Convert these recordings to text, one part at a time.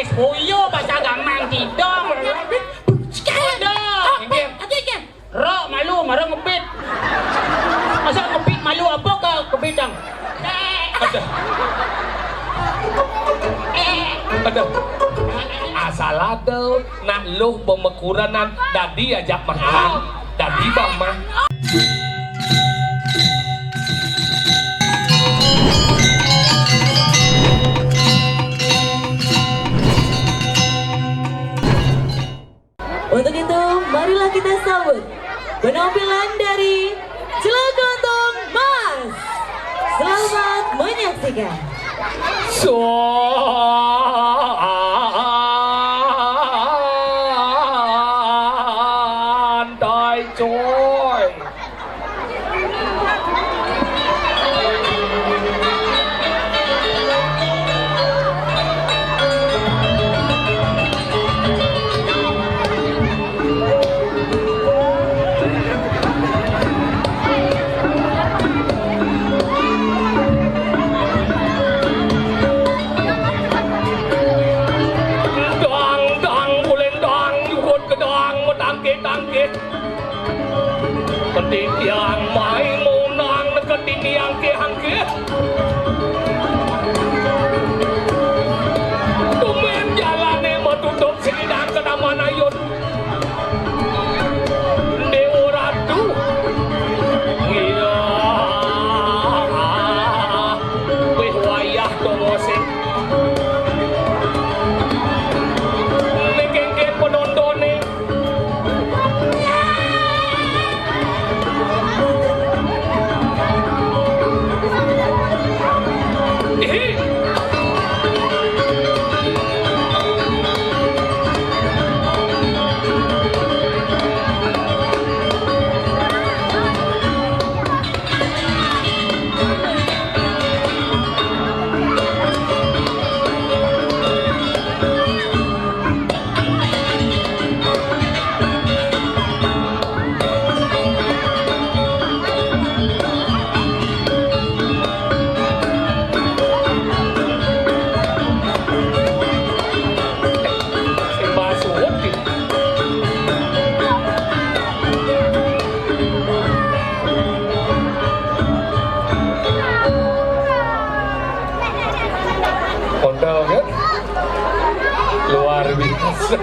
wis huyo baca gamang tidong. Rok malu marang ngebit. Masa ngebit malu apa ke kebidang? Ada. Asal ada nak luh pemekuranan dadi ajak makan, dadi bang mah. Untuk itu, marilah kita sambut penampilan dari Cilegontung Mas. Selamat menyaksikan. Santai coy. Ketitiang main munang ketiniang ke hangke tumen jalane metutup sidang kenaman ayun Dewa Ratu iya weh wayah dongose nekengke penondone luar biasa.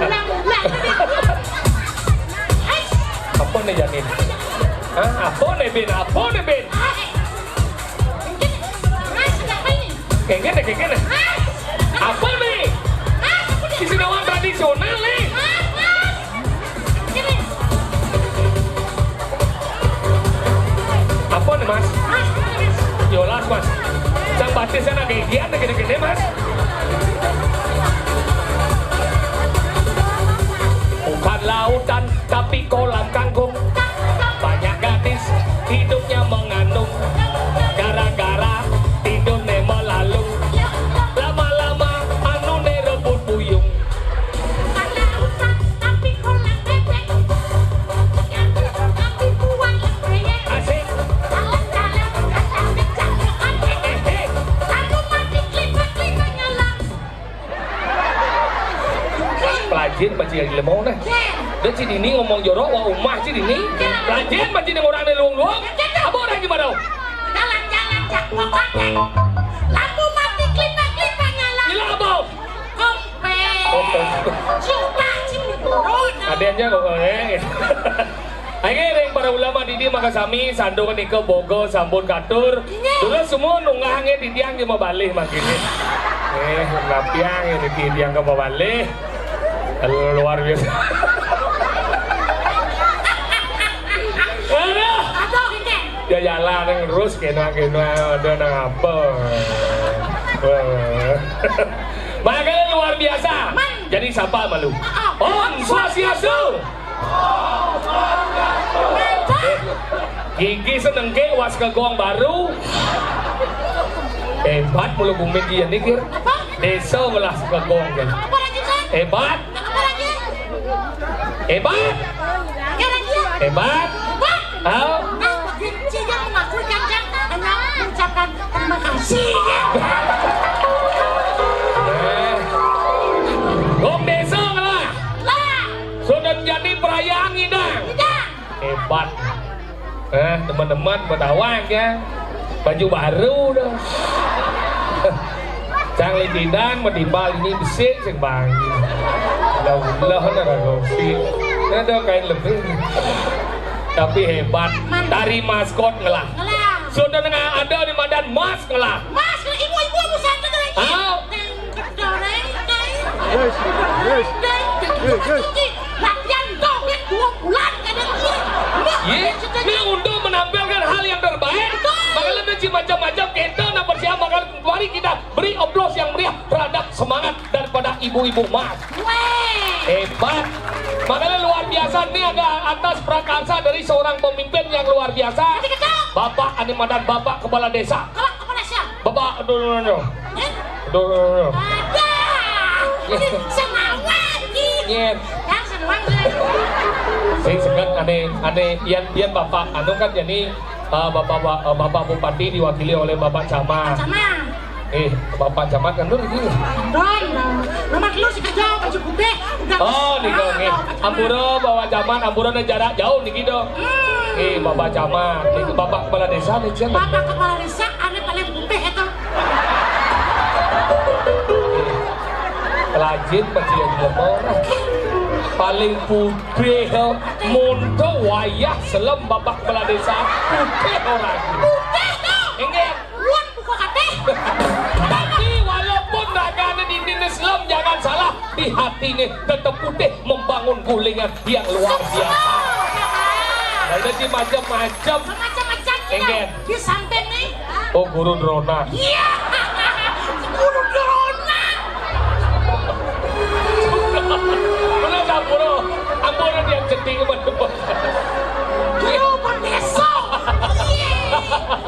Apa nih Janin? Hah? Apa nih Ben? Apa nih Ben? Kengkene. Apa nih? Isinawan tradisional nih. Apa nih Mas? Yolas Mas. Sang batis sana kegiatan gede-gede Mas. Bukan lautan tapi kolam kangkung. Banyak gadis hidupnya mengandung. Gara-gara tidurnya melalung. Lama-lama anune rebut buyung. Bukan lautan tapi kolam bebek. Tapi buang lembek. Asik. Dalam-dalam sampai jatuh aneh. Lalu mati klip-klip nyala. Pelajin baca yang lemong nih. Dan si Dini ngomong jorok wa umah si Dini. Pelajin baca yang orang luang-luang. Apa orang gimana? Jalan-jalan jak pokoknya. Lampu mati klip-klip nyala. Gila apa? Kompe. Coba cimurun. Adanya kok Akhirnya para ulama Didi maka sami sandungan ke Bogo sambut katur. Dulu semua nunggahnya di tiang ke balik makin. Ngapiang ini di tiang ke balik. Luar biasa. Dia jalan terus kena ada nang apa. Makanya luar biasa. Jadi siapa malu? Om Swastiastu. Gigi seneng ke was ke gong baru. Hebat mulu bumi dia nikir. Desa melas ke gong kan. Hebat. Hebat. Hebat. Hah? Sehingga mengaku jangan hanya mengucapkan terima kasih. teman-teman berdawang ya. Baju baru dah. Cang lididang medibal ini bisik sing bang. Lah ada kopi. Ada kain lebih. Tapi hebat dari maskot ngelah. Sudah nengah ada di Madan Mas ngelah. Mas, ibu-ibu musang tu lagi. Ah. Latihan dong, 2 bulan kadang Ye, ini untuk menampilkan hal yang terbaik. Makanya nanti macam-macam kita nak bersiap. Maka mari kita beri aplaus yang meriah terhadap semangat daripada ibu-ibu Mas. Hebat. Makanya luar biasa nih ada atas prakarsa dari seorang pemimpin yang luar biasa. Bapak Animadan, Bapak Kepala Desa. Kalau kepala siapa? Bapak, aduh. Ada. Semangat gitu. Nyet. Yang senang sih. Saya segan aneh Ian Bapak anu kan jadi Bapak Bupati diwakili oleh Bapak Camat. Sama. Bapak Camat kan dulu ini. Don, nomor lu sih kejauh baju putih. Oh, nih dong nih. Ampura bawa Camat, ampura jarak jauh nih gitu. Bapak Camat, nih Bapak Kepala Desa nih Cian. Bapak Kepala Desa ada paling putih itu. Pelajin pasti yang lemah. Paling putih munto wayah selem Bapak Kepala Desa putih orang. Putih tuh. Ingat. Luan buka hati. Tapi walaupun raganya di Islam jangan salah, di hati ini tetap putih membangun gulingan yang luar biasa. Ada di macam-macam. Macam-macam Ingat. Di samping nih. Oh, Guru Drona. Iya. Guru Drona. Mana Ampura? Ampura dia ceting betul. Guru Berdesa. Iya.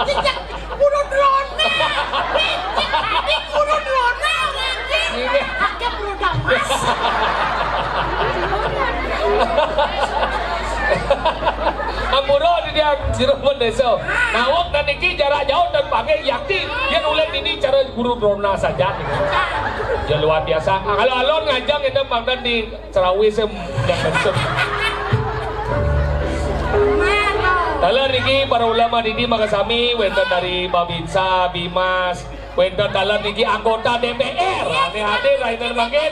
Tidak Guru Drona. Ini Guru Drona. Ini. Ada Guru Damas. Ampura dia Guru Desa. Nah, wong dan iki jarak jauh dan pakai yakin dia nulis ini cara Guru Drona saja. Ya luar biasa. Kalau alon ngajang itu makan di Cerawi sem yang besar. Kalau niki para ulama didi makasami wenten dari Babinsa, Bimas, wenten dalam niki anggota DPR. Hadir rainer mangkin.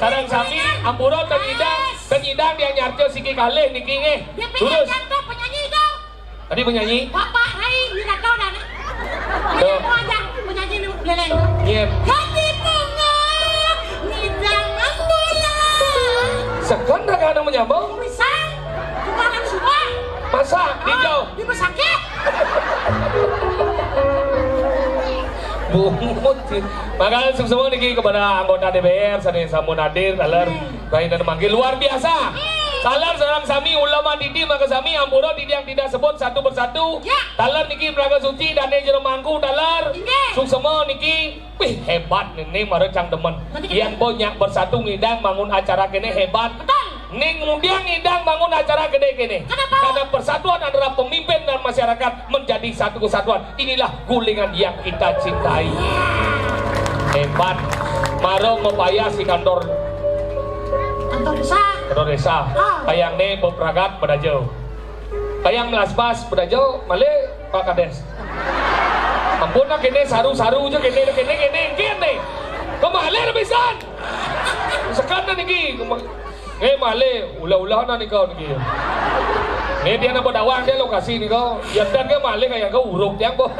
Sarang sami Ampura tengidang dia nyarjo siki kalih niki nggih. Terus Penyanyi itu. tadi penyanyi. Bapak Rai Wiratno dan Tuh. penyanyi leleng. Iya. Hati bunga ngidang bulan. Sekan dah kadang menyambung. Tulisan bukan semua. Masa hijau. Di pesakit. Bumut. Maka semua niki kepada anggota DPR sani samun hadir dalam kain dan manggil luar biasa. Talar seorang sami ulama didi maka sami Ampura didi yang tidak sebut satu persatu. Ya. Talar niki Braga Suci dan jero mangku talar. Suksema niki wih hebat nih marecang demen. Yang banyak bersatu ngidang bangun acara kene hebat. Betul. Ning kemudian ngidang bangun acara gede gini. Kenapa? Karena persatuan antara pemimpin dan masyarakat menjadi satu kesatuan. Inilah gulingan yang kita cintai. Hebat. Maro ngopaya si kantor Desa. desa. Kayang ne bepragat pada jauh. Kayang melasbas pada jauh male Pak Kades. Ampun nak kene saru-saru aja kene. Kemale rebisan. Sekarang niki male ulah-ulah na nih kau nih. Nih dia nak berdawang dia lokasi nih kau. Yang dan ke male kayak kau uruk yang boh.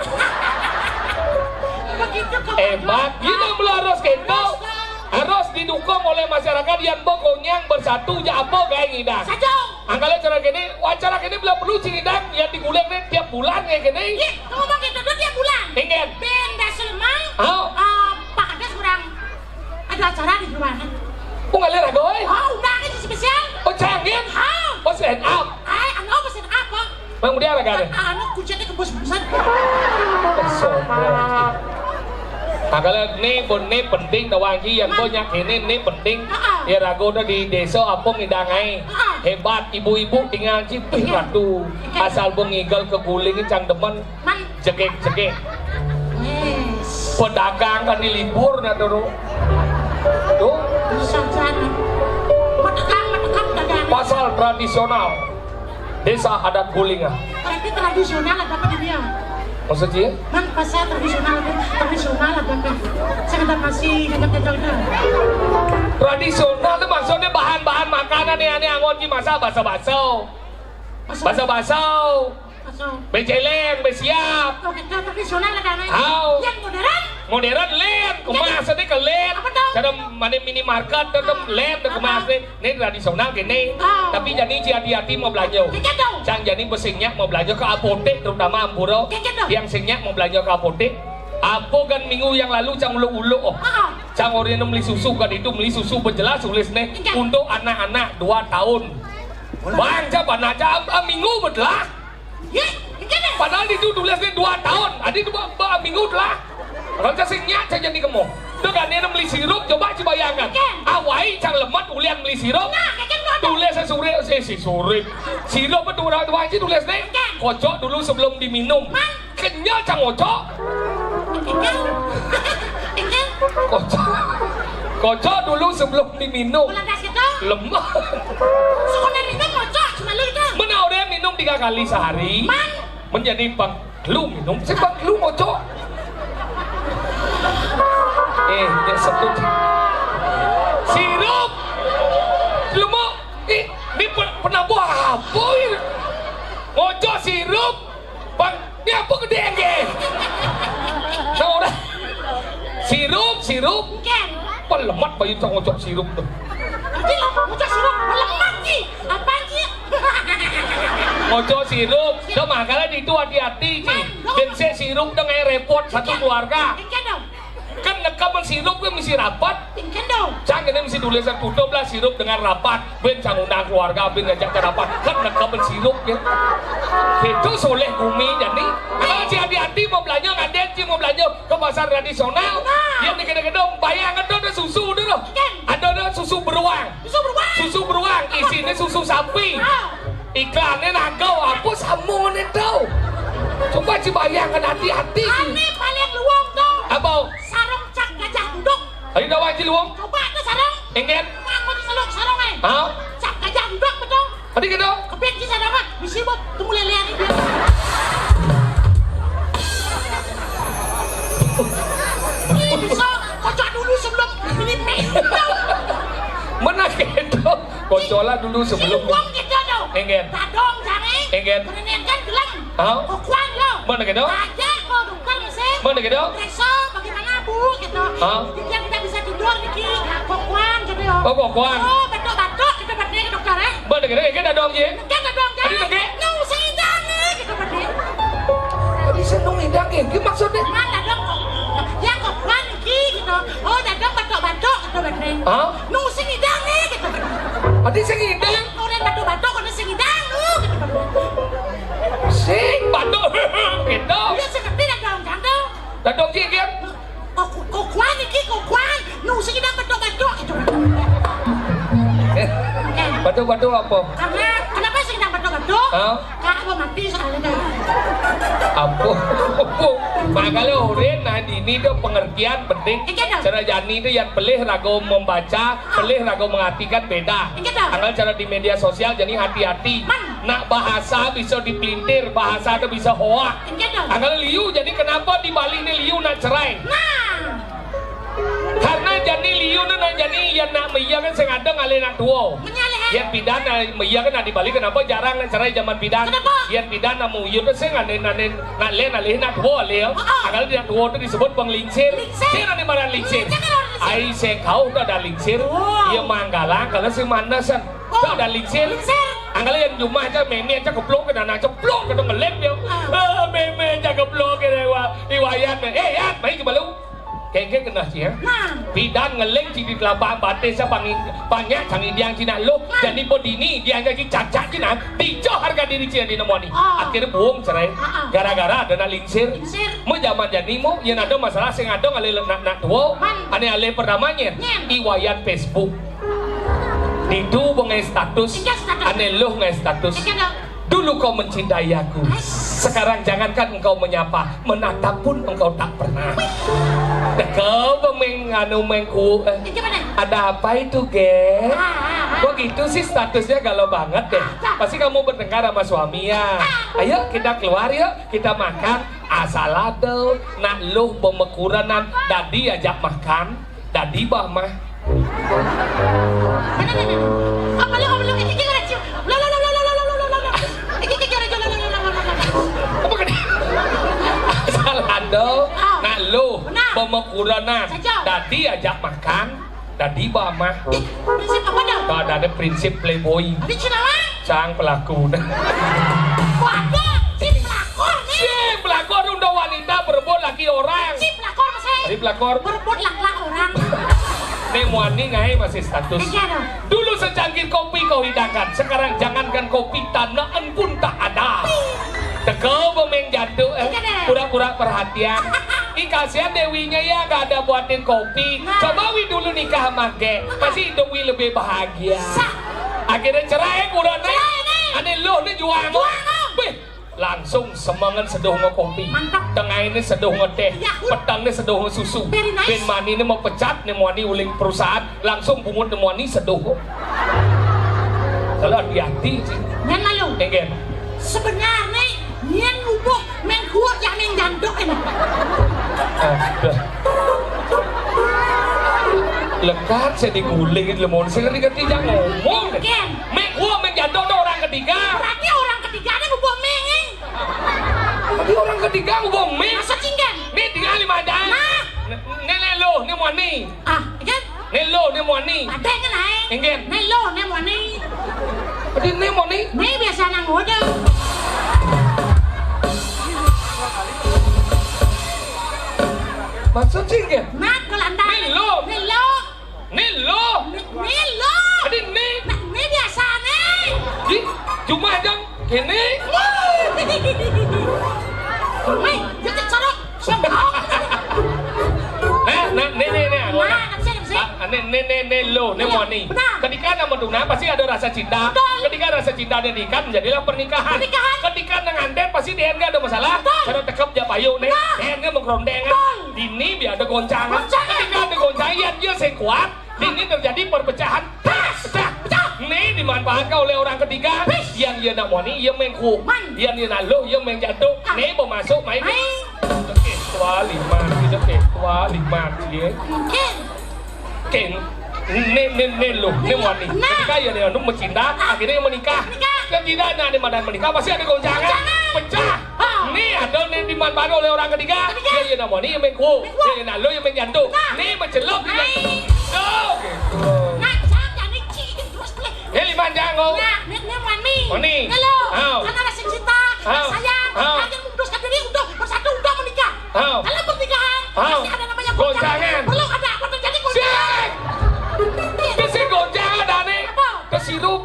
Begitu kok. Hebat. Kita melaros kita. Harus didukung oleh masyarakat yang pokoknya bersatu ya apa kayak ngidang. Saja. Angkala cara gini, wawancara gini belum perlu ngidang yang diguleng nih tiap bulan kayak gini. Iya, kamu mau gitu tiap bulan. Ingin. Benda Selmang. Oh. Pak Kades kurang ada acara di rumah. Kok nggak lihat goy? Oh, udah ini spesial. Oh canggih. Oh stand up. Anu pesen apa? Bang dia apa kan? Anu kucingnya kebus-busan. Nah kalau ini penting tawangi yang banyak ini penting. Ya rago di desa apa ngidangai hebat ibu-ibu tinggal cipih ratu asal bengigal ke gulingin cang demen jegek pedagang kan di libur na tuh Sanjana. Menekan dagang. pasal tradisional Desa adat guling ah. Berarti tradisional ada apa dia? Maksudnya? Man pasar tradisional ada apa? Saya kata masih dekat-dekat. Tradisional itu maksudnya bahan-bahan makanan yang aneh angon ki masa basa-baso. Basa-baso. Beceleng, besiap. Oh, kita tradisional ada apa? How? Yang modern? Modern len, kemas ini ke len. Apa dong? Cara mana minimarket tetap len, kemas ini tradisional gini. Oh. Tapi jadi hati-hati mau belanja. Kaya dong. Cang jadi besingnya mau belanja ke apotek, terutama Ampuro. Yang singnya mau belanja ke apotek. Apo kan minggu yang lalu cang ulu-ulu oh. Cang orang beli susu kan itu beli susu berjelas tulis nih untuk anak-anak 2 tahun. Bang, coba naca minggu belah. Ya, ini. Padahal itu tulisnya 2 tahun. Adi 2 minggu telah. Kalau cacingnya saya jadi kemo. Dengan dia beli sirup, coba bayangkan. Awai cang lemat ulian beli sirup. Tulisnya sore. Sirup betul wajib tulis nih. Kocok dulu sebelum diminum. Kenyal cang kocok. Kocok dulu sebelum diminum. Lemah. Menau dia minum 3 kali sehari. Menjadi lu minum. Saya lu kocok. Dia sebut sirup. Lemah. Ini pernah buah apa ini? Kocok sirup. Bang, ini apa gede yang nah udah. Sirup. Pelemat bayi cang ngocok sirup tuh. Nanti lo ngocok sirup, lemak ki. Apaan ki? Ngocok sirup, so makanya itu hati-hati sih. Bensin sirup dengan repot satu keluarga. Kan nekaman sirup kan mesti rapat. Cang ini mesti tulisan tutup lah sirup dengan rapat. Ben cang undang keluarga, ben ngajak ke rapat. Kan nekaman sirup ya. Itu soleh bumi jadi. Kalau si hati-hati mau belanja ngadet sih mau belanja ke pasar tradisional. Yang di gedung bayang ada susu dulu. Ada susu beruang. Susu beruang isinya susu sapi. Iklannya nangkau apa sambungan itu. Coba sih bayangkan hati-hati. Aneh paling luang tuh. Apa? Sarung cak gajah duduk. Ayo dah wajib luang. Coba itu sarung. Enggak. Mau diseluk sarung eh. Hah? Cak gajah duduk betul. Tadi gitu. Kepin sih saya dapat. Disibuk tunggu lelean ini. Ini bisa kocok dulu sebelum ini pindah. Mana gitu? Kocola dulu sebelum. Uang gitu dong. Enggak. Tadong jangan. Enggak. Menenangkan gelang. Hah? Kukuan lo. Mana gitu? Aja kok bukan mesin. Mana gitu? Reso bagaimana bu gitu. Hah? Yang kita bisa tidur Niki. Kukuan gitu ya. Oh, kukuan. Oh batuk-batuk kita berarti ke dokter eh. Mana gitu? Enggak ada dong ya? Enggak dong jangan. Tadi enggak? Nung sehidang nih kita berarti. Tadi senung hidang ya? Gimana maksudnya? Mana dong? Yang kukuan Niki gitu. Oh dadong batuk-batuk gitu berarti. Hah? Nung sehidang nih gitu. Tadi saya hidang. Orang batuk-batuk orang sehidang lu gitu berarti. Sing batuk gitu. Dia seperti dadong jangan. Dadong sih kan? Kukuan Niki kukuan. Nung sehidang batuk-batuk gitu. Batuk-batuk apa? Karena kenapa sih kita batuk-batuk? Hah? Karena aku mati soalnya. Apa? Makanya orang nah ini tuh pengertian penting. Cara jani itu yang pelih ragu membaca, pelih ragu mengartikan beda. Anggal cara di media sosial jadi hati-hati. Nak bahasa bisa dipelintir, bahasa itu bisa hoak. Anggal liu jadi kenapa di Bali ini liu nak cerai? Karena jadi liu itu nak jadi yang nak meia kan sengaja ngalih nak tua. Yang pidana meia kan di Bali kenapa jarang nak cerai zaman pidana? Yang pidana mau iu itu sengaja nak len nak tua leh. Anggal dia tua itu disebut penglingsir. Siapa yang mana lingsir? Ai sekau itu ada lingsir. Ia Manggalang kalau si Mandasan itu ada lingsir. Anggal yang cuma aja meme aja keblok kan anak ceplok kan ngelem dia. Meme aja keblok kan iwayan. Ya, baik coba lu. Kengke kena sih ya. Bidan ngeleng di kelabang batis banyak canggih yang Cina lo. Jadi bodini dia ngaji cacat Cina. Dicoh harga diri Cina di nomor ini. Akhirnya buang cerai. Gara-gara ada nak lingsir. Mau zaman jadi mau yang ada masalah sing ada ngalih nak tua. Ane alih pertamanya iwayan Facebook. Itu bengai status. Ane lo ngai status. Dulu kau mencintai aku. Sekarang jangankan engkau menyapa, menatap pun engkau tak pernah. Kau mengku. Ada apa itu, Ge? Kok gitu sih statusnya galau banget deh. Pasti kamu bertengkar sama suami ya. Ayo kita keluar yuk, kita makan. Asalado, nak luh pemekuranan, dadi ajak makan, dadi bah mah. Asalado, nak luh pemekuranan, dadi ajak makan, dadi bah mah. Prinsip apa dong? Kalau ada prinsip playboy, Di Cinawa? sang pelaku. Waduh, si pelakor nih. Si pelakor udah wanita berebut laki orang. Si pelakor masih. Tadi pelakor, Berebut laki orang. nih muani ngai masih status. Iya dong. Dulu secangkir kopi kau hidangkan, sekarang jangankan kopi tanaan pun tak ada. Tegau pemain jatuh, pura-pura perhatian. Ih kasihan Dewinya ya gak ada buatin kopi. Coba Wi dulu nikah sama Ge, pasti hidup Wi lebih bahagia. Akhirnya cerai kurang nih. Aneh lu nih juang. Wih, langsung semangat seduh kopi. Mantap. Tengah ini seduh teh, Yahoo. petang ini seduh susu. Very nice. Ben mani ini mau pecat nih muani uling perusahaan, langsung bungut nih muani seduh. Kalau hati-hati sih. Nyan malu. Enggak. Sebenarnya nyan ngubuk mengkuat yang jandok ini. Aduh. Lekat saya diguling lemon saya ngerti jangan ngomong. Ken. Mek gua menjatuh orang ketiga. Berarti orang ketiga ini ngubuk mengeng. Tadi orang ketiga gua mek. Masa cinggan? Nih tinggal lima dan. Nah. Nenek lo, nih muani. Ah, kan? Nenek lo, nih muani. Ada yang naik. Enggak. Nih lo, nih mau nih. Tadi nih muani. Nih biasa nang udah. Maksud sih enggak? Nah, kelandang. Nih lo. Nih lo. Nih lo. Nih lo. Tadi nih. Nah, nih biasa nih. Di cuma aja kene. Nih, jadi corok. Siapa? Nah, nih. Nah, nafsi. Nih lo, nih muani. Benar. Ketika nama duna pasti ada rasa cinta. Betul. Ketika rasa cinta dan ikat menjadilah pernikahan. Pernikahan. Ketika nganten pasti dia nggak ada masalah. Betul. Karena tekap dia payu nih. Betul. Dia nggak mengrondengan. Betul. Ini biar ada goncangan. Goncangan. Ketika ada goncangan, dia sekuat. Ini terjadi perpecahan. Pecah. Nih dimanfaatkan oleh orang ketiga. Yang dia nak muani, yang mengku. Yang dia nak lo, yang menjatuh. Nih mau masuk main. Oke, tua lima, dia. Ken, nih lo, nih muani. Ketika ya dia nuk mencinta, akhirnya menikah. Kan tidak ada di mana menikah pasti ada goncangan, pecah. Nih ada nih dimanfaatkan oleh orang ketiga. Dia nak muani yang mengku, dia nak lo yang menjatuh. Nih mencelok dia. Oke. Nah, saya nih cik terus boleh. Lima jangan. Nah, nih mani. Mani. Halo. Au. Karena rasa cinta, Au. sayang, Au. akan memutuskan diri untuk bersatu untuk menikah. Au. Dalam pernikahan Au. pasti ada namanya Goncangan. Perlu ada apa terjadi goncangan. Siap. Bisa goncangan ada nih. Apa? Kesirup.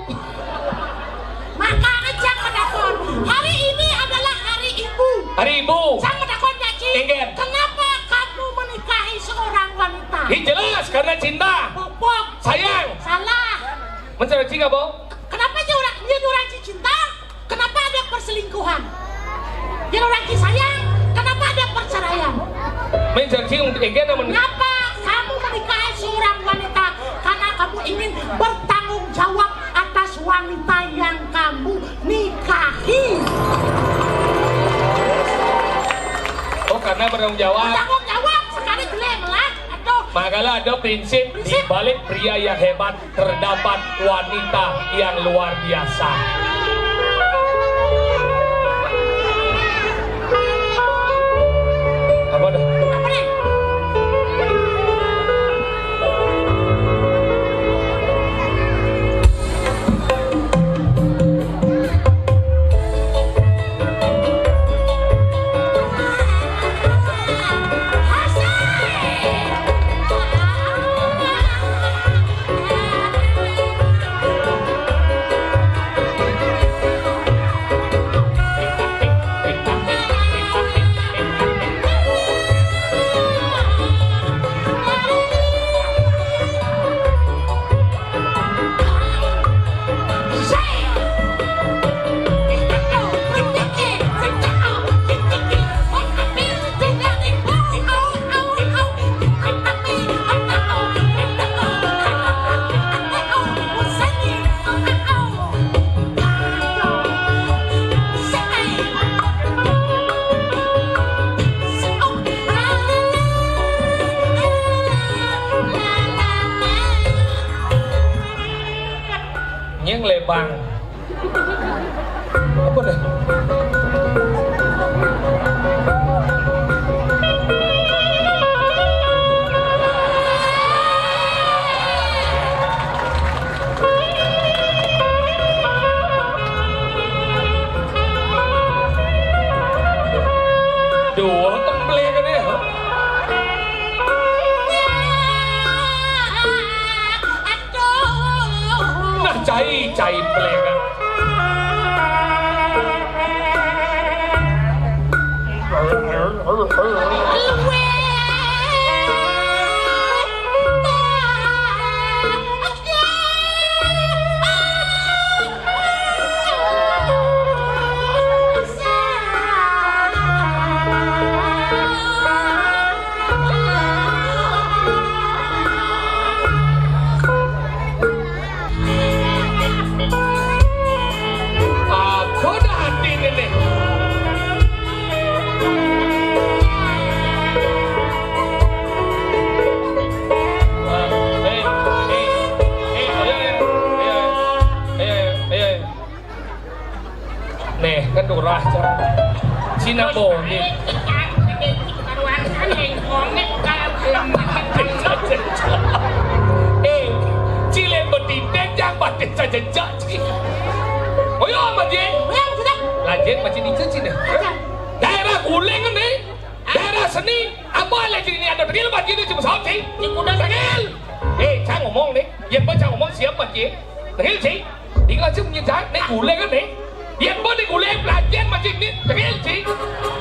Maka aja medakon. Hari ini adalah hari ibu. Hari ibu. Sang medakon Ci. Enggen. Kenapa kamu menikahi seorang wanita? Ini jelas karena cinta. Popok. Sayang. Salah. Mencari cinta, Bo? Kenapa dia orang cinta? Kenapa ada perselingkuhan? Dia orang sayang. Kenapa ada perceraian? Mencari cinta enggen namun. Kenapa kamu menikahi seorang wanita? Karena kamu ingin bertanggung jawab atas wanita yang kamu nikahi. Oh, karena bertanggung jawab. Bertanggung jawab sekali gelem lah. Aduh. Makalah ada prinsip di balik pria yang hebat terdapat wanita yang luar biasa. Apa dah? Apa nih? bang. Apa dah? Dua template kan ya? Nah cai plek kan. Apa dah hati ni? Nih kan durah cara Sinabo ni. Cile bertindak jangan batin saja jadi. Oh ya majin. Lajin macam ni cina. Daerah Guling ni, daerah seni. Apa lagi ni ada tegil majin ni cuma sahut sih. Tegil. Saya ngomong ni, yang baca ngomong siapa majin? Tegil sih. Tinggal cuma nyata ni Guling ni. Yang baca Guling lajin majin ni tegil sih.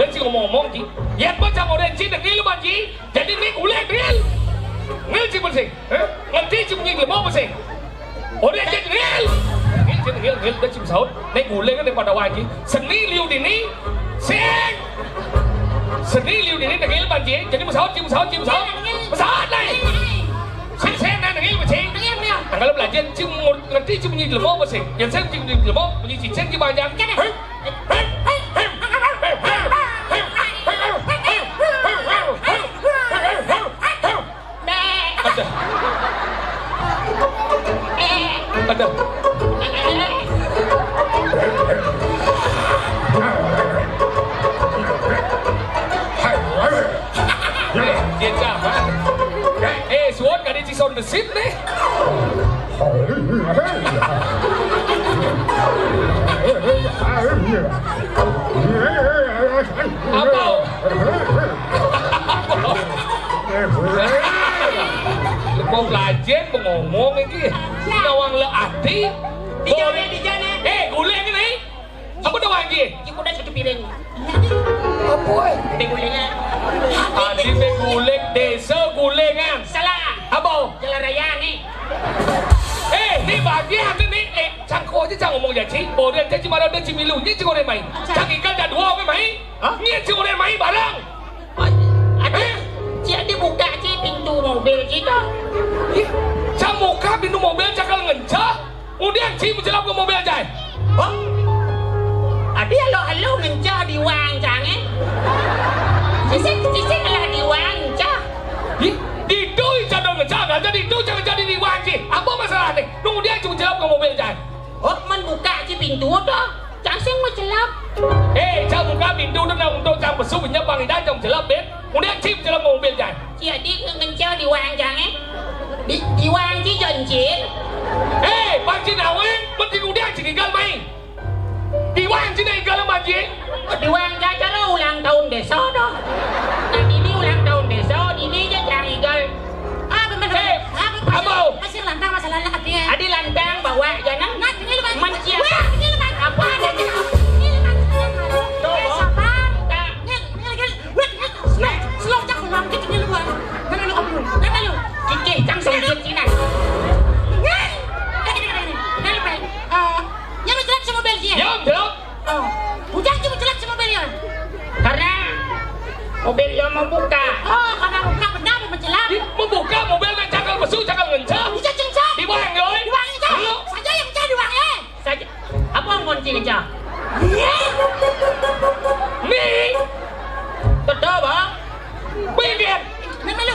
Dan si ngomong sih. Yang baca orang sih tegil majin. Jadi ni Guling tegil. Ngel sih bersih. Nanti cuma nyinggung mau bersih. Orang sih tegil. Ngel dah cuma sahut. Ni Guling kan pada wajib. Seni liu di ni. Seng. Seni liu di ni tegil majin. Jadi musahut. Musahut ni. Seng ni tegil bersih. Kalau belajar cuma nanti cuma nyinggung mau bersih. Yang saya cuma nyinggung mau bunyi cicing di banyak. Ada. Dia apa? Suat kali ci sound besit ni. Apa? Lepas belajar mengomong lagi. Nawang le hati. Dijana. Guling ni. Apa dah lagi? Cikgu dah satu piring. Apa? Gulingnya. Adi be guling desa gulingan. Salah. Apa? Jalan raya ni. Ni bagian ni. Cangkau je jangan ngomong jadi. Orang jadi cuma ada cimilu. Ni cikgu orang main. Cang ikan dah dua orang main. Ni cikgu orang main barang. Ada. Jadi buka je pintu mobil kita. Cang muka pintu mobil cakal ngencah. Kemudian cik menjelap ke mobil jai. Ada halo ngencah di wang jangan. Sisi lah di wang cah. Di tu jangan ngencah. Jadi itu jangan jadi di wang cik. Apa masalah ni? Kemudian cik menjelap ke mobil jai. Man buka je pintu dah. Jangan sing menjelap. Cang muka pintu tu nak untuk cang besuk punya panggilan cang menjelap bet. Kemudian cik menjelap ke mobil jai. Jadi ngencah di wang jangan. Di wang je janjin. Panci nawang, mesti kemudian cik tinggal main. Di wang cik tinggal main. Di wang cara ulang tahun desa dah. Dan ini ulang tahun desa, ini je jangan tinggal. Apa? Masih lantang masalah hati. Adi lantang bawa jangan. Mancia. Apa ada kita? Sabar. Slow jangan ulang kita ni luar. Mana lu kamu? Mana lu? Kiki, jangan songkit Cina. Yang menjelak sama mobil dia. Yang jelak. Bukan cuma jelak sama mobil dia. Karena mobil dia membuka. Karena buka benda menjelak. Membuka mobil nak cakal besuk cakal ngencah. Bisa cencah. Di wang yo. Di wang itu. Saja yang cah di wang saja. Apa yang kunci cah? Ni. Betul bang. Biar.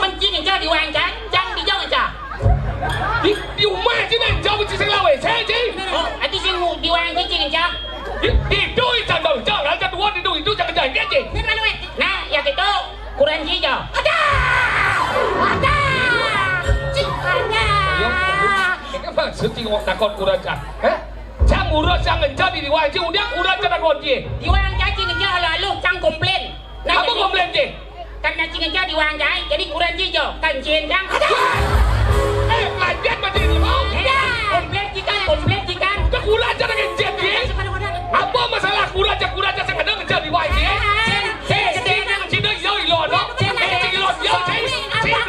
Kunci cah di wang cah. Jangan di jauh cah. Di rumah je nak jauh cik saya lawan. Saya je. Adi Ada. Cikanya. Ini maksud cingok takut kuraja. Cang urus cang ngejar di diwai cing udah kuraja takut je. Diwang jai cing ngejar lalu cang komplain. Apa komplain je? Karena cing ngejar diwang jai, jadi kurang jijo. Kancing cang. Lanjut macam ini mau. Komplain jikan. Itu kuraja nak ngejar je. Apa masalah kuraja saya kadang ngejar diwai je. Cina yo ilo no. Cina yo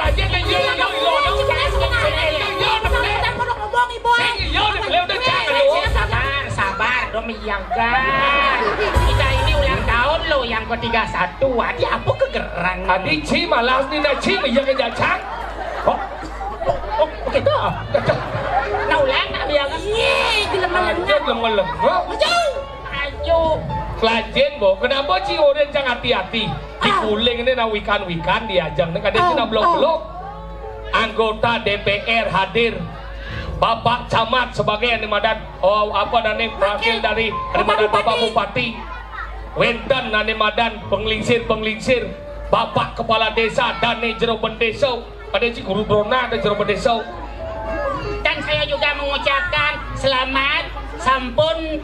lanjut ke yo ilo no. Sabar dong Miyagan. Kita ini ulang tahun lo yang ke-31. Adi apa kegerang? Adi Ci malas ni nak Ci yang kerja cang. Oh, gitu. Nah ulang nak Miyagan. Lanjut lemah. Ayo. Kelajen bo, kenapa Ci orang cang hati-hati? Di Kuling ini nak wikan diajang, nak ada Cina blok-blok. Anggota DPR hadir. Bapak Camat sebagai animadan wakil dari animadan Bapak Bupati Wenten animadan penglingsir Bapak Kepala Desa Dane Jero Bendesa ada si Guru Brona ada Jero Bendesa Dan saya juga mengucapkan selamat sampun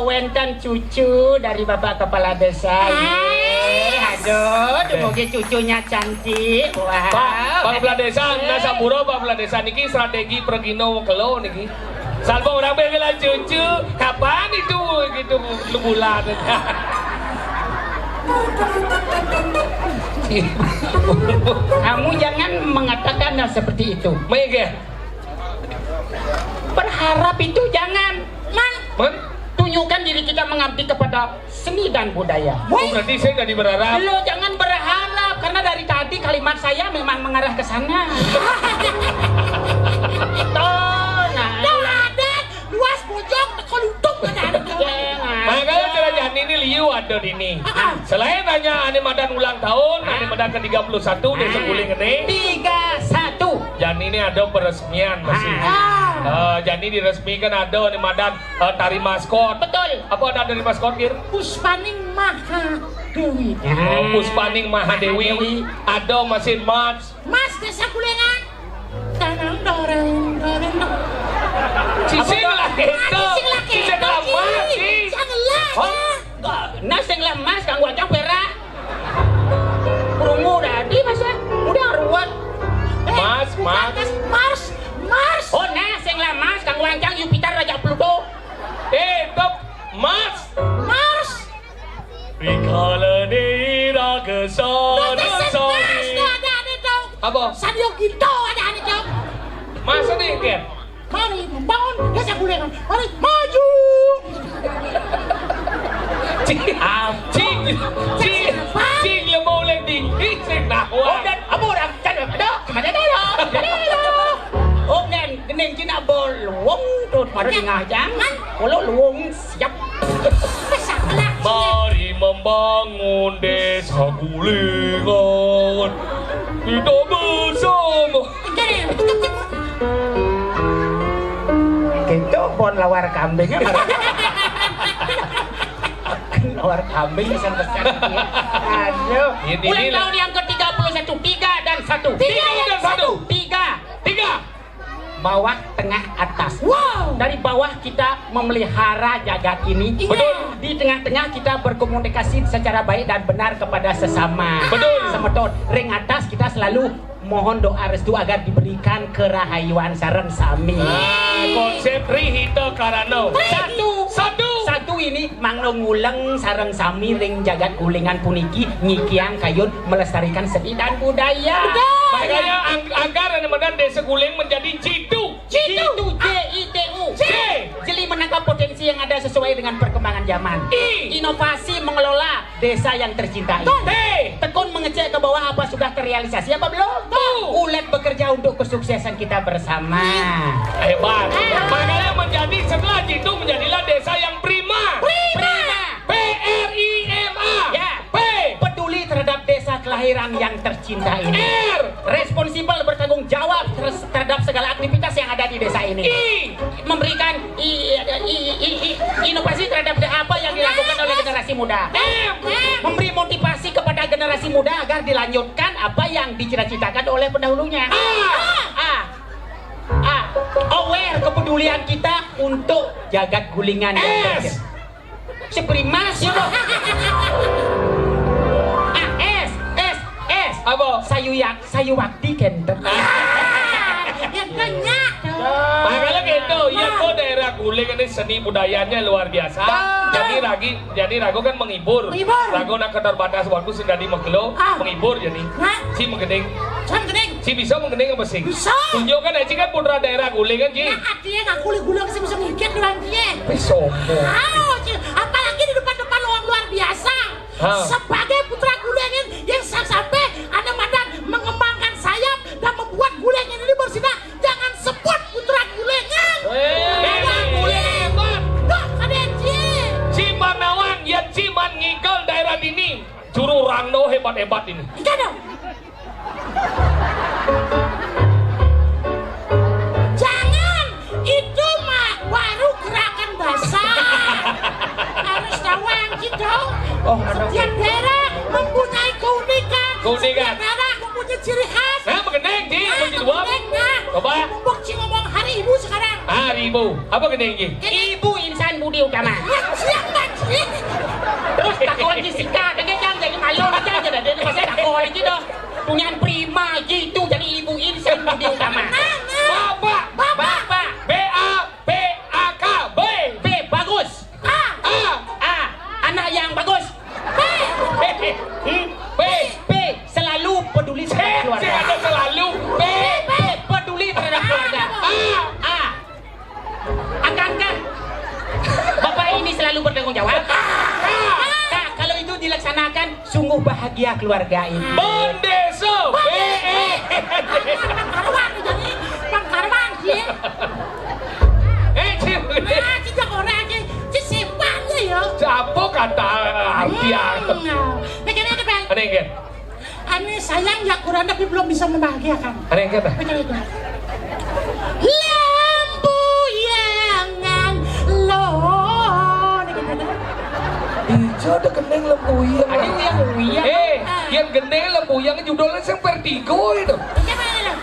wenten cucu dari Bapak Kepala Desa. Aduh, semoga cucunya cantik. Wah. Pak Kepala Desa, Nasaburo Pak Kepala Desa niki strategi pergino kelo niki. Salvo orang bela cucu, kapan itu gitu bulan. Kamu jangan mengatakan hal seperti itu. Mege. Berharap itu jangan. Tunjukkan diri kita mengabdi kepada seni dan budaya. Oh, berarti saya tadi berharap. Lo jangan berharap karena dari tadi kalimat saya memang mengarah ke sana. Ada luas pojok koluntung ada. Makanya kerajaan ini liu ada di ini. Selain hanya animadan ulang tahun, animadan ke-31 Desa Kuling ini. 31. Dan ini ada peresmian masih. Jadi diresmikan ada animadan tari maskot. Betul. Apa ada dari maskot Kir? Puspaning Mahadewi. Puspaning Mahadewi. Ada mesin march. Mas Desa Kulingan. Tanang doreng. Sising lah itu. Sising lah mas. Nah sing lemas kang wajah perak. Krungu tadi masa udah ruwet. Mars. Oh nah sing lemas kang wancang Jupiter Raja Pluto. Top Mars. Rikalani raga sana soni. Apa? Sadio Gito ada dong. Masa nih Kir? Mari membangun Desa Kulingan. Mari maju. Cing yang mau lagi cing nak Dan abu dah jadi ada mana dah. Oh nen gening Cina bol luang terus pada tengah jangan. Kalau luang siap. Mari membangun Desa Kulingan. Kita bersama. Itu pon lawar kambingnya. Lawar kambing sampai sekarang. Aduh. Ulang tahun yang ke-31 3 dan 1. 3. Bawah, tengah, atas. Wow. Dari bawah kita memelihara jagat ini. Betul. Di tengah-tengah kita berkomunikasi secara baik dan benar kepada sesama. Betul. Semeton. Ring atas kita selalu mohon doa restu agar diberikan kerahayuan sareng sami. Konsep Rihito Karano. Satu ini mangno nguleng sareng sami ring jagat kulingan puniki nyikiang kayun melestarikan seni dan budaya. Makanya agar animadan Desa Kuling menjadi Jitu. Jitu. Jeli menangkap potensi yang ada sesuai dengan perkembangan zaman. Inovasi mengelola desa yang tercintai. Tekun mengecek ke bawah apa sudah terrealisasi apa belum. Ulet bekerja untuk kesuksesan kita bersama. Hebat. Makanya menjadi setelah Jitu menjadilah desa yang prima. PRIMA. Ya. P. Peduli terhadap desa kelahiran yang tercinta ini. R. Responsibel bertanggung jawab terhadap segala aktivitas yang ada di desa ini. Memberikan inovasi terhadap apa yang dilakukan oleh generasi muda. Memberi motivasi kepada generasi muda agar dilanjutkan apa yang dicita-citakan oleh pendahulunya. Aware kepedulian kita untuk jagat gulingan yang S. Seprimas ya loh. S. Apa? Sayu wakti kenten. Yang banyak dong. Makanya gitu, ya kok daerah Guling ini seni budayanya luar biasa. Jadi ragu kan menghibur. Ragu nak keterbatas waktu sudah di Megelo, menghibur jadi. Si menggending. Jangan gening. Si bisa menggending apa sih? Bisa. Tunjukkan aja kan putra daerah Guling kan, Ci. Nah, artinya nggak kulit-kulit sih bisa ngikit doang dia. Sombong. Apalagi di depan-depan orang luar biasa. Sebagai putra Gulengin yang sampai ada madan mengembangkan sayap dan membuat Gulengin ini bersinar. Jangan sebut putra Gulengin. Hebat. Loh, ada Ciman Nawang, ya Ciman ngikal daerah ini. Juru Rangno hebat-hebat ini. Ikan dong. Jangan, itu mah baru gerakan dasar. Harus tahu yang gitu. Setiap daerah mempunyai keunikan. Keunikan. Setiap daerah mempunyai ciri khas. Nah, mengendeng, Ci. Kunci dua. Coba. Mumpung Ci ngomong hari ibu sekarang. Ibu. Apa gendeng, Ci? Ibu insan budi utama. Siapa Ci? Terus takon Jessica, kagak jangan jadi malu aja dah. Dia pasti takon gitu. Tunyan prima gitu jadi ibu insan budi utama. Bapak. B-A-P-A-K. B. Bagus. Anak yang bagus. B. Selalu peduli terhadap keluarga. Saya ada selalu. B. Peduli terhadap keluarga. Akankah Bapak ini selalu bertanggung jawab? Kak, kalau itu dilaksanakan sungguh bahagia keluarga ini. Bondeso. B-E. Pangkarwan jadi pangkarwan Ci. Ci. Ci jago aja. Ci sifatnya ya. Apa kata Alfian? Begini ada bang. Ada yang kan? Ani sayang ya kurang tapi belum bisa membahagiakan. Ada yang kata? Begini itu. Lampu yang lo. Ijo ada gendeng lembuyang. Ada uyang-uyang. Yang gendeng lembuyang judulnya yang Vertigo itu. Bagaimana?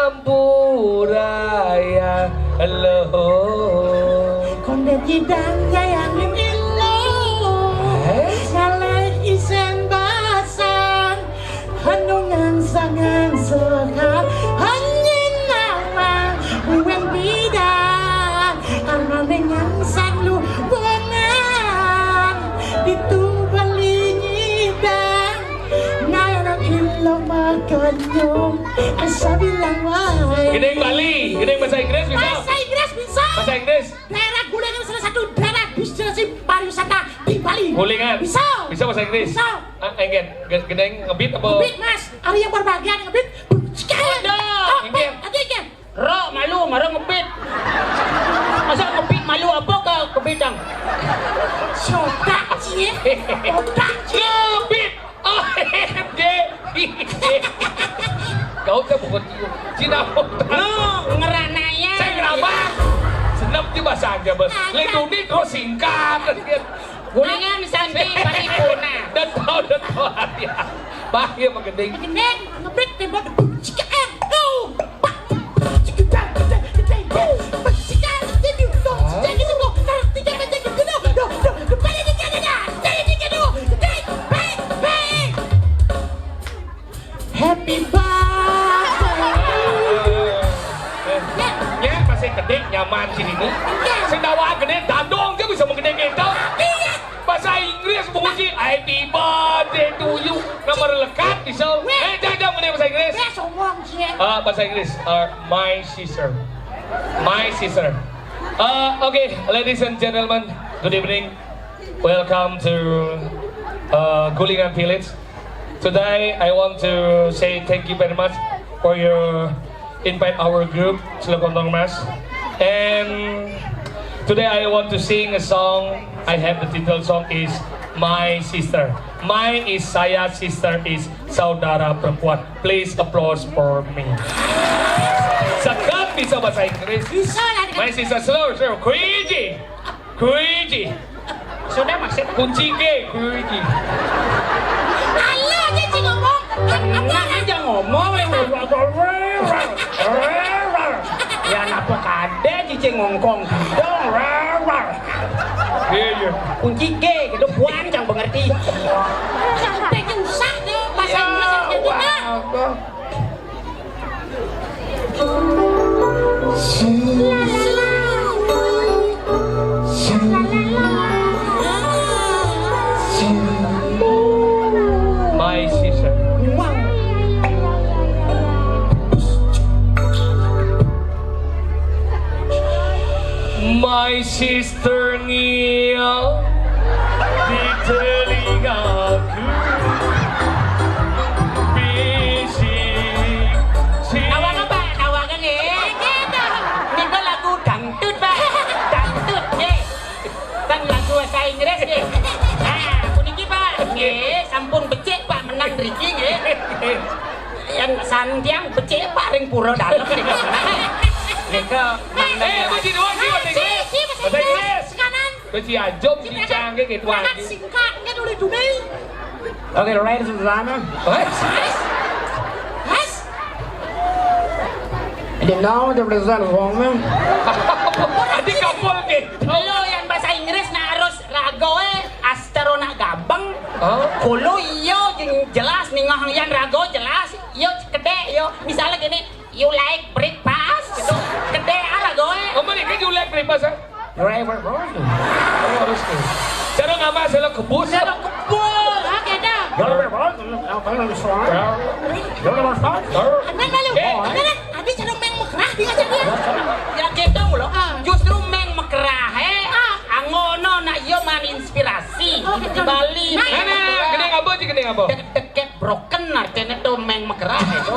Hampuraya lo. Konde tidangnya yang lo. Salah isen basan. Hanungan sangat sekal. Hangin nama buang bidang. Karena dengan sanlu buangan. Ditubalingidang. Ngayon ilo makanyong. Asa bilang wahai. Gendeng Bali, gendeng bahasa Inggris bisa? Bahasa Inggris bisa. Bahasa Inggris. Daerah Gulingan salah satu daerah destinasi pariwisata di Bali. Gulingan. Bisa. Bisa bahasa Inggris. Bisa. Engen, gendeng ngebit apa? Ngebit mas, hari yang berbahagia ngebit. Sekarang. Udah. Ingin. Ingin. Ro malu, marah ngebit. Masa ngebit malu apa ke kebidang? Sodak cie. Sodak cie. Ngebit. Oh, kau tuh bukan Cina Ngerananya. Saya gerabak. Senap di bahasa aja bos. Lindungi terus singkat. Gulingan santai paripurna. Dan tahu ya. Bahaya mengending. Gendeng ngebit tembok. Sekarang. Happy birthday. Ya masih gede nyaman sini nih. Sendawa gede dandong dia bisa menggede gitu. Bahasa Inggris menguji happy birthday to you. Nomor lekat bisa. Jangan mengenai bahasa Inggris. Sombong cie. Bahasa Inggris. My sister. My sister. Okay, ladies and gentlemen, good evening. Welcome to Gulingan Village. Today, I want to say thank you very much for your invite our group, Slokontong Mas. And today, I want to sing a song. I have the title song is My Sister. My is saya, sister is saudara perempuan. Please applause for me. Sekat bisa bahasa Inggris. Bisa lah. My sister, slow. Crazy. Crazy. Sudah maksud. Kunci G. Crazy. Halo, dia ngomong. Apa kucing ngongkong dong rawar Iya. kunci G gitu puan jangan mengerti Sampai nyusah deh bahasa Inggris yang jadi nah. My sister. My sister Nia di telingaku bisik nawang apa nawangan ya ini kan lagu dangdut pak dangdut ya kan lagu bahasa Inggris ya nah puniki pak ya sampun becek pak menang driki ya yang santiang becek pak ring pura dalam Nika Beci doang sih bahasa Inggris. Bahasa Inggris. Kanan. Beci ajom bincang kayak gitu Kanan lagi. singkat kan udah dunia. oke ladies and gentlemen Mas. you know the result woman Adik kapal ke? lo yang bahasa Inggris na harus ragoe astero na gabang kulo iyo yang jelas nih ngahang yang rago jelas iyo gede yo misalnya gini you like breakfast gitu gede ragoe Kamu nih kan julek nih pas ah? Kamu harus nih. Cara ngapa selo kebus? Selo kebul Oke dah. Anak malu. Anak adik cara main mekrah di ngajar dia. ya gitu loh justru meng mekerah angono na iyo man inspirasi di Bali Gede ngapa sih gede ngapa? deket broken artinya tuh meng mekerah itu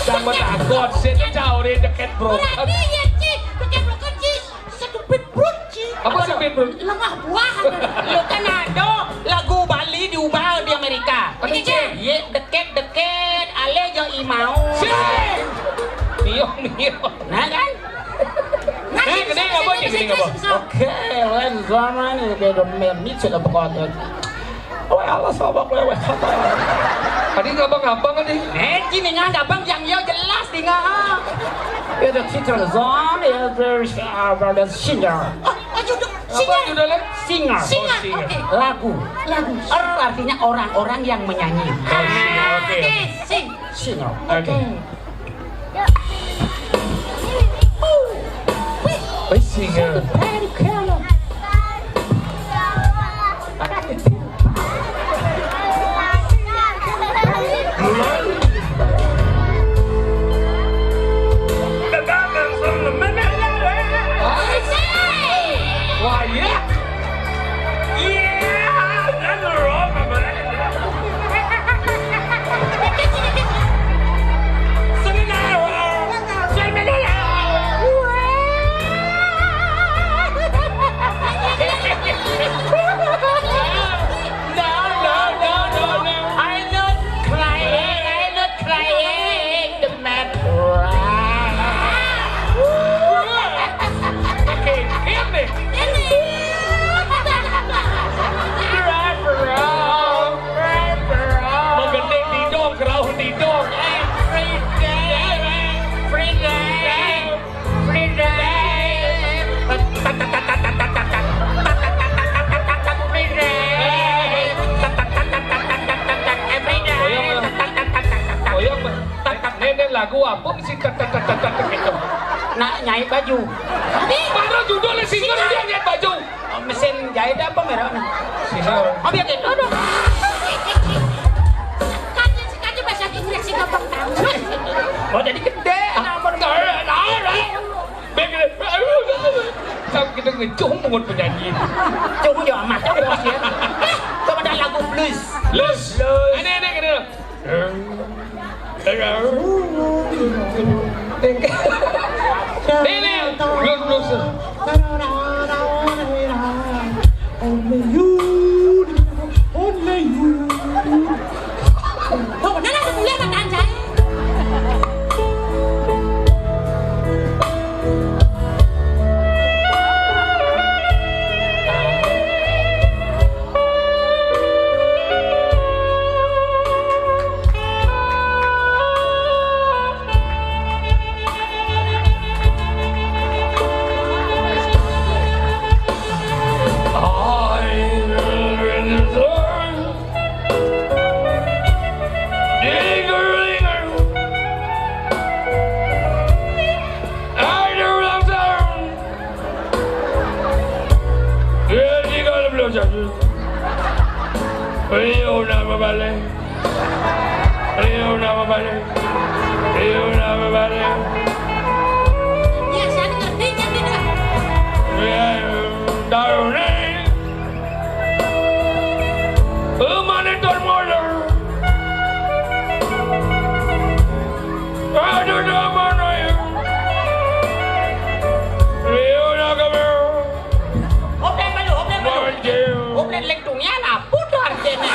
Sama takut, saya jauh deh deket bro. Berarti ya Ci, pakai broken Ci. Sedupit brut Ci. Apa sih bro? Lengah buah. lo kan ada lagu Bali diubah di Amerika Apa sih? ye deket ale jo imau Mio. nah kan Gede ngapa sih gede ngapa? oke len zaman ini kayak menit sudah pokoknya oh Allah sabak lewe Adik ngapa kan nih? gini nggak bang yang yo jelas di nggak itu Citra Zon ya the singer Apa judulnya? singer Singer. singer. Oke. lagu Lagu. artinya orang-orang yang menyanyi Oke. Sing. singer Oke. Oh, singer. Wah ya. Lagu apa sih gitu? Nak nyai baju. Baru judulnya singer dia nyet baju. Mesin jahit apa merah? Singer. Oh biar gitu dong. Kaji bahasa Inggris sih gampang tahu. Oh jadi gede. Sampai kita ngecung banget penyanyi. Cuma jauh amat ya bos ya. Coba ada lagu blues. Lus. Ini gini. Ini blues. Oh, nana ada mulia kan anjay. Rio nama balik. Rio nama balik. Rio nama balik. Ya, saya ngertinya tidak. Daun ni. Mana termolar? Ada nama ni. Rio nama balik. Hoplen balu, hoplen balu. Hoplen lengtungnya lah, pudar kena.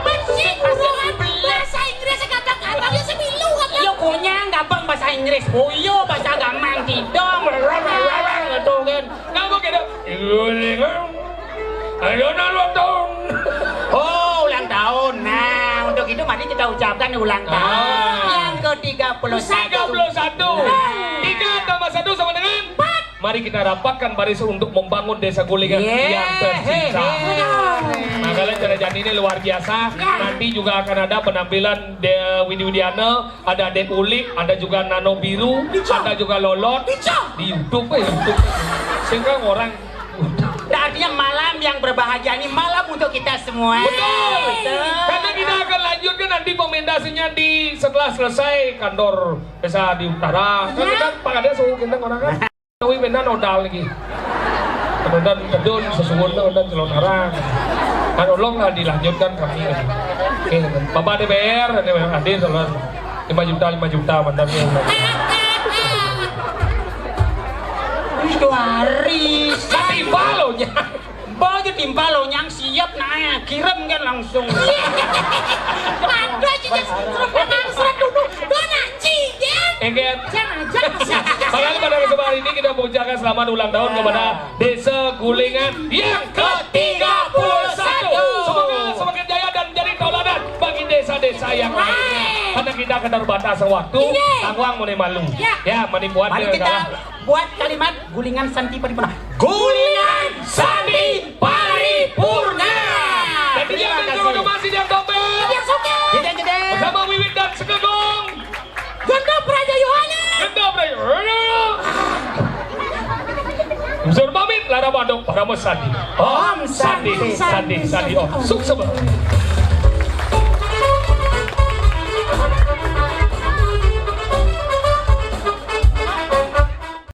Masih buruan bahasa Inggris kata-kata dia semilu kan ya. Yo punya gampang bahasa Inggris, boyo bahasa gampang tidong. Gitu kan. Kamu kena. Ada nama tahun. Oh, ulang tahun. Nah, untuk itu mari kita ucapkan ulang tahun yang ke-31. 31. 3 tambah 1 sama dengan 4. Mari kita rapatkan barisan untuk membangun desa Gulingan yang tercinta. Nah, kalian cara ini luar biasa. Nanti juga akan ada penampilan Widi Widiana, ada Dep Ulik, ada juga Nano Biru, ada juga Lolot di YouTube. Sehingga orang Artinya malam yang berbahagia ini malam untuk kita semua. Betul. Karena kita akan lanjutkan nanti pementasinya di setelah selesai kantor desa di utara. Kan kita Pak Kades suruh kita orang kan. Tapi benda nodal lagi. Kemudian kedun sesungguhnya udah celonarang. Kan tolonglah dilanjutkan kami. Oke, Bapak DPR hadir salah 5 juta mandatnya. Itu hari Timpa loh nya. baju timpa lo yang siap nah kirim kan langsung. Ada juga serang dulu dona cigen. Engget. Jangan. Makanya pada kesempatan ini kita mengucapkan selamat ulang tahun kepada Desa Gulingan yang ke-31. Semoga semakin jaya dan jadi tauladan bagi desa-desa yang lainnya. Karena kita keterbatasan waktu, tangwang mulai malu. Ya, manipuan. Mari kita buat kalimat gulingan santi paripurna. Gulingan santi paripurna. Jadi yang berterima kasih yang dompet. Yang suka. Jede. Bersama Wiwit dan Segegong. Ganda Praja Yohana. Genda Prayono. Unsur pamit Lara Bandung para Sandi. Om Sandi. Om. Sukses.